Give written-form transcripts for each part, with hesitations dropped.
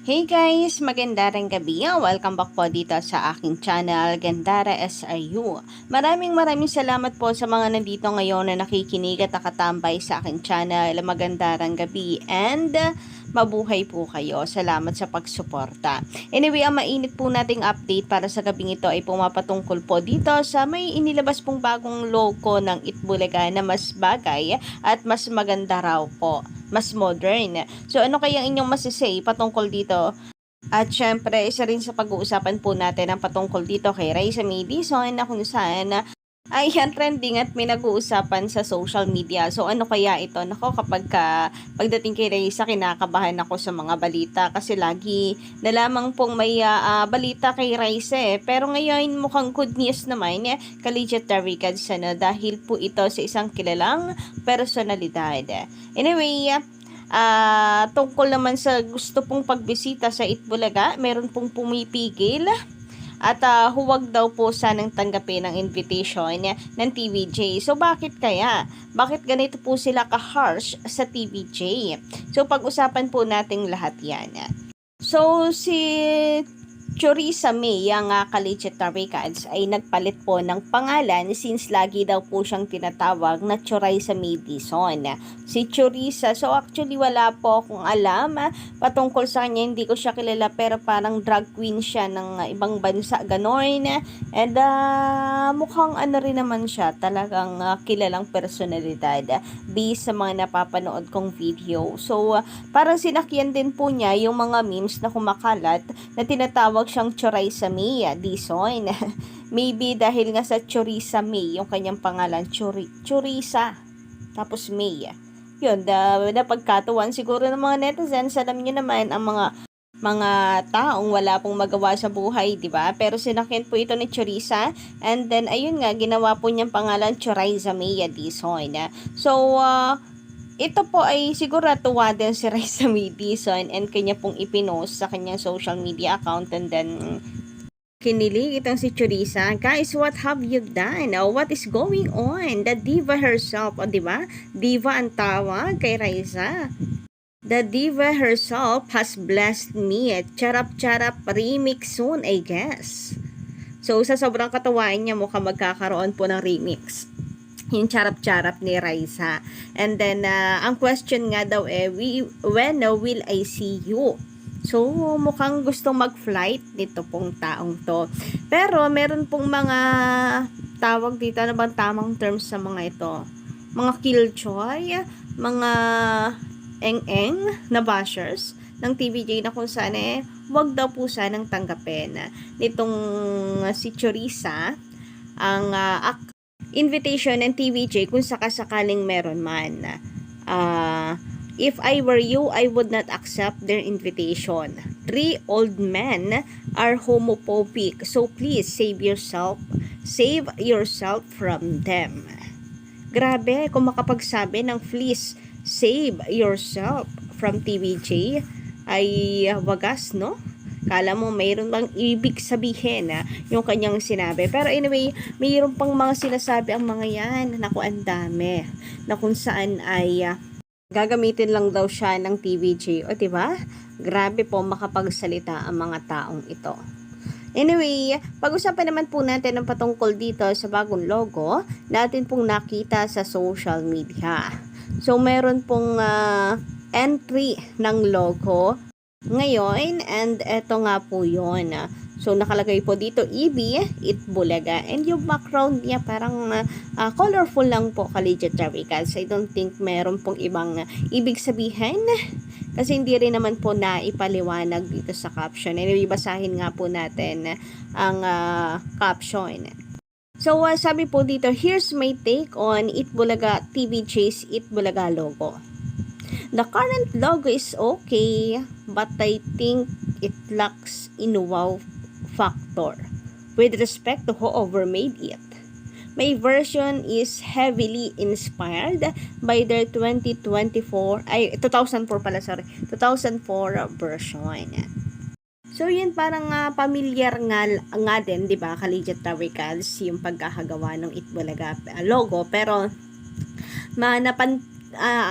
Hey guys! Magandang gabi. Welcome back po dito sa aking channel, Gandara SRU. Maraming salamat po sa mga nandito ngayon na nakikinig at nakatambay sa aking channel. Magandang gabi and mabuhay po kayo. Salamat sa pagsuporta. Anyway, ang mainit po nating update para sa gabing ito ay pumapatungkol po dito sa may inilabas pong bagong logo ng Itbulaga na mas bagay at mas maganda raw po, mas modern. So ano kayang inyong masisay patungkol dito? At syempre, isa rin sa pag-uusapan po natin ang patungkol dito kay Raisa May Dizon na kung saan ay yan trending at may nag-uusapan sa social media. So ano kaya ito? Nako, pagdating kay Raisa, kinakabahan ako sa mga balita kasi lagi na lamang pong may balita kay Raisa Pero ngayon mukhang good news naman Collegiate Taricad sana dahil po ito sa isang kilalang personalidad. Anyway, tungkol naman sa gusto pong pagbisita sa Itbulaga, meron pong pumipigil at huwag daw po sanang tanggapin ang invitation ng TVJ. So bakit kaya? Bakit ganito po sila ka-harsh sa TVJ? So pag-usapan po nating lahat yan. So si Choriza May, ang Collegiate Taricad ay nagpalit po ng pangalan since lagi daw po siyang tinatawag na Choriza May Dizon. Si Choriza, so actually wala po akong alam patungkol sa kanya, hindi ko siya kilala pero parang drag queen siya ng ibang bansa, ganon. And mukhang ano rin naman siya, talagang kilalang personalidad based sa mga napapanood kong video. So parang sinakyan din po niya yung mga memes na kumakalat na tinatawag siyang Choriza May Dizon. Maybe dahil nga sa Choriza May, yung kanyang pangalan, Choriza, tapos May. Yun, napagkatuwan siguro ng mga netizens. Alam niyo naman, ang mga taong wala pong magawa sa buhay, di ba? Pero sinakyan po ito ni Choriza, and then ayun nga, ginawa po niyang pangalan Choriza May Dizon. So, ito po ay siguro tuwa din si Raisa May Dizon and kanya pong ipinost sa kanyang social media account, and then kinilig itong si Choriza. Guys, what have you done? What is going on? The diva herself, di ba? Diva ang tawag kay Raisa. The diva herself has blessed me. Charap-charap remix soon, I guess. So, sa sobrang katawain niya, mukhang magkakaroon po ng remix yung charap-charap ni Raisa. And then, ang question nga daw when will I see you? So, mukhang gustong mag-flight nito pong taong to. Pero, meron pong mga tawag dito, ano bang tamang terms sa mga ito? Mga killjoy, mga eng-eng na bashers ng TVJ na kung saan wag daw po sanang tanggapin nitong si Choriza ang invitation ng TVJ kung sakasakaling meron man. If I were you, I would not accept their invitation. 3 old men are homophobic, so please save yourself from them. Grabe, kung makapagsabi ng please save yourself from TVJ ay wagas, no? Kala mo mayroon bang ibig sabihin yung kanyang sinabi. Pero anyway, mayroon pang mga sinasabi ang mga yan. Naku, ang dami. Na kung saan ay gagamitin lang daw siya ng TVJ. O diba? Grabe po makapagsalita ang mga taong ito. Anyway, pag-usapan naman po natin ang patungkol dito sa bagong logo natin pong nakita sa social media. So, meron pong entry ng logo ngayon, and eto nga po yun. So, nakalagay po dito, Itbulaga. And yung background niya parang colorful lang po, Collegiate Taricad. I don't think meron pong ibang ibig sabihin. Kasi hindi rin naman po na ipaliwanag dito sa caption. Anyway, basahin nga po natin ang caption. So, sabi po dito, here's my take on Itbulaga TVJ's Itbulaga logo. The current logo is okay, but I think it lacks in wow factor with respect to whoever made it. My version is heavily inspired by their 2004 version. So yun, parang pamilyar nga din, 'di ba? Collegiate Taricad yung pagkakagawa ng Itbulaga logo, pero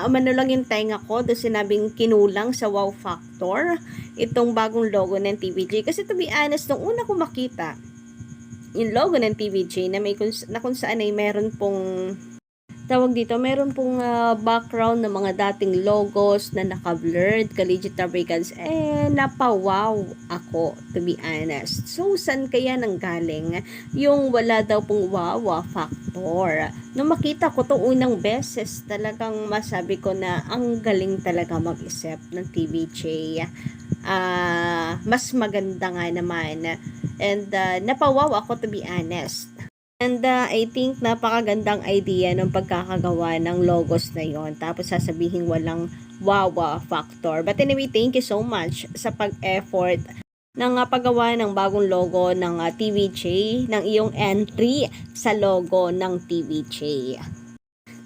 umano lang yung tenga ko doon sinabing kinulang sa wow factor itong bagong logo ng TVJ. Kasi to be honest, nung una ko makita yung logo ng TVJ na kung saan ay meron pong tawag dito, meron pong background ng mga dating logos na naka-blurred, Collegiate Fabricants, napawaw ako, to be honest. So, saan kaya nanggaling yung wala daw pong wow factor? Nung makita ko to unang beses, talagang masabi ko na ang galing talaga mag-isip ng TVJ. Mas maganda nga naman. And napawaw ako, to be honest. And I think napakagandang idea ng pagkakagawa ng logos na yon. Tapos sasabihin walang wow factor. But anyway, thank you so much sa pag-effort ng paggawa ng bagong logo ng TVJ, ng iyong entry sa logo ng TVJ.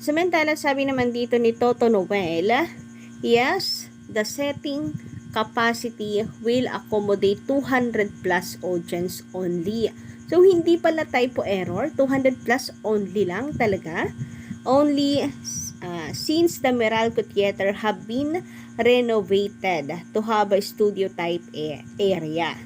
Samantala, sabi naman dito ni Toto Noel, yes, the setting capacity will accommodate 200 plus audience only. So, hindi pala typo error. 200 plus only lang talaga. Only since the Meralco Theater have been renovated to have a studio type area.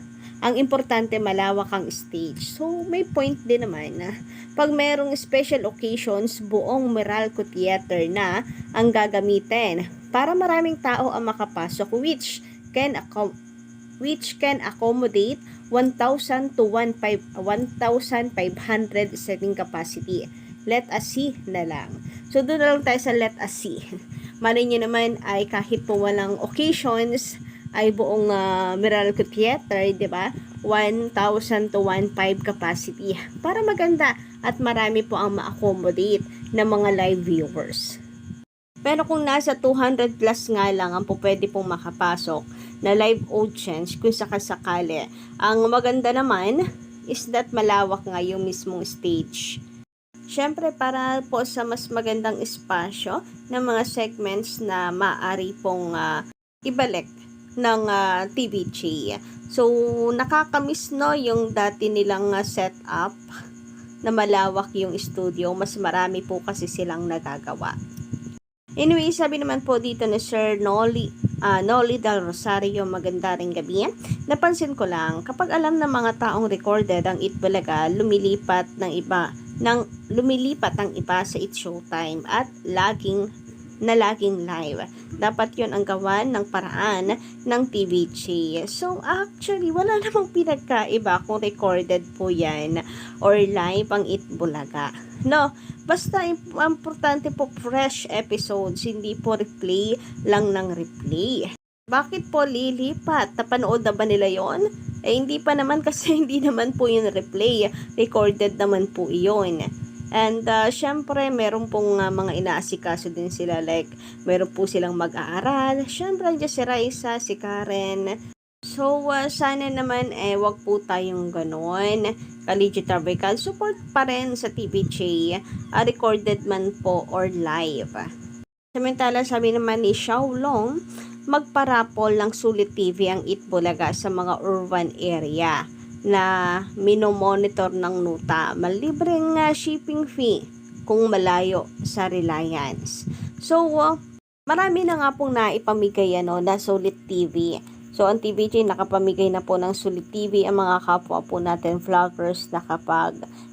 Ang importante, malawak ang stage. So, may point din naman na pag merong special occasions, buong Meralco Theater na ang gagamitin para maraming tao ang makapasok, which can accommodate 1,000 to 1,500 seating capacity. Let us see na lang. So, doon na lang tayo sa let us see. Malay nyo naman ay kahit po walang occasions, ay buong Meralco Theater, di ba? 1,000 to 1,500 capacity. Para maganda at marami po ang ma-accommodate ng mga live viewers. Pero kung nasa 200 plus nga lang ang po pwede pong makapasok na live audience kung sakasakali, ang maganda naman is that malawak nga yung mismong stage. Siyempre, para po sa mas magandang espasyo ng mga segments na maaari pong ibalik ng TVJ. So, nakakamiss no yung dati nilang setup na malawak yung studio. Mas marami po kasi silang nagagawa. Anyway, sabi naman po dito ni Sir Noli Del Rosario, maganda ring gabi. Napansin ko lang, kapag alam ng mga taong recorded ang Itbulaga, lumilipat ang iba sa It's Showtime at laging live. Dapat yon ang gawan ng paraan ng TVJ. So, actually, wala namang pinagkaiba kung recorded po yan or live ang Itbulaga. No, basta importante po fresh episodes, hindi po replay lang ng replay. Bakit po lilipat? Napanood na ba nila yon? Hindi pa naman kasi hindi naman po yung replay. Recorded naman po iyon. And syempre, meron pong mga inaasikaso din sila. Like, meron po silang mag-aaral. Syempre, andyan si Raisa, si Karen. So, sana naman wag po tayong ganon. Collegiate Fabricants, support pa rin sa TVJ, recorded man po or live. Samantala, sabi naman ni Xiaolong, magparapol ng Sulit TV ang Itbulaga sa mga urban area na minomonitor ng NUTA. Malibreng shipping fee kung malayo sa Reliance. So, marami na nga pong naipamigay na Sulit TV. So, ang TVJ nakapamigay na po ng Sulit TV. Ang mga kapwa po natin vloggers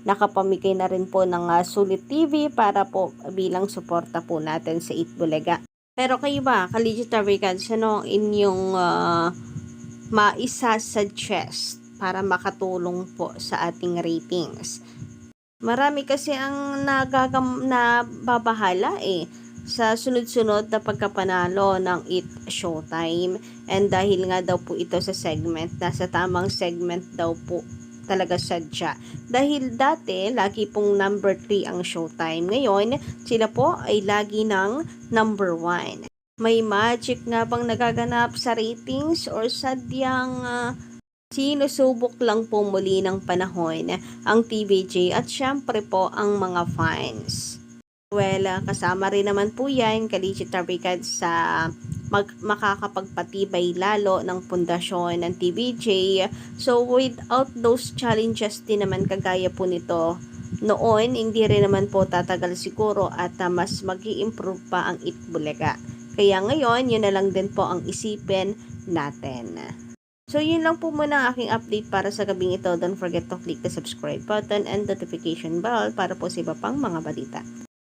nakapamigay na rin po ng Sulit TV para po bilang suporta po natin sa Itbulaga. Pero kayo ba, Collegiate Fabricants, ano inyong maisa-suggest para makatulong po sa ating ratings? Marami kasi ang nababahala sa sunod-sunod na pagkapanalo ng It Showtime. And dahil nga daw po ito sa segment, nasa tamang segment daw po talaga sadya. Dahil dati, lagi pong number 3 ang Showtime. Ngayon, sila po ay lagi ng number 1. May magic nga bang nagaganap sa ratings or sadyang sinusubok lang po muli ng panahon ang TVJ at syempre po ang mga fans? Well, kasama rin naman po yan, Collegiate Fabricants, sa makakapagpatibay lalo ng pundasyon ng TVJ. So, without those challenges din naman kagaya po nito, noon, hindi rin naman po tatagal siguro at mas mag-i-improve pa ang Itbulaga. Kaya ngayon, yun na lang din po ang isipin natin. So, yun lang po muna ang aking update para sa gabing ito. Don't forget to click the subscribe button and notification bell para po sa iba pang mga balita.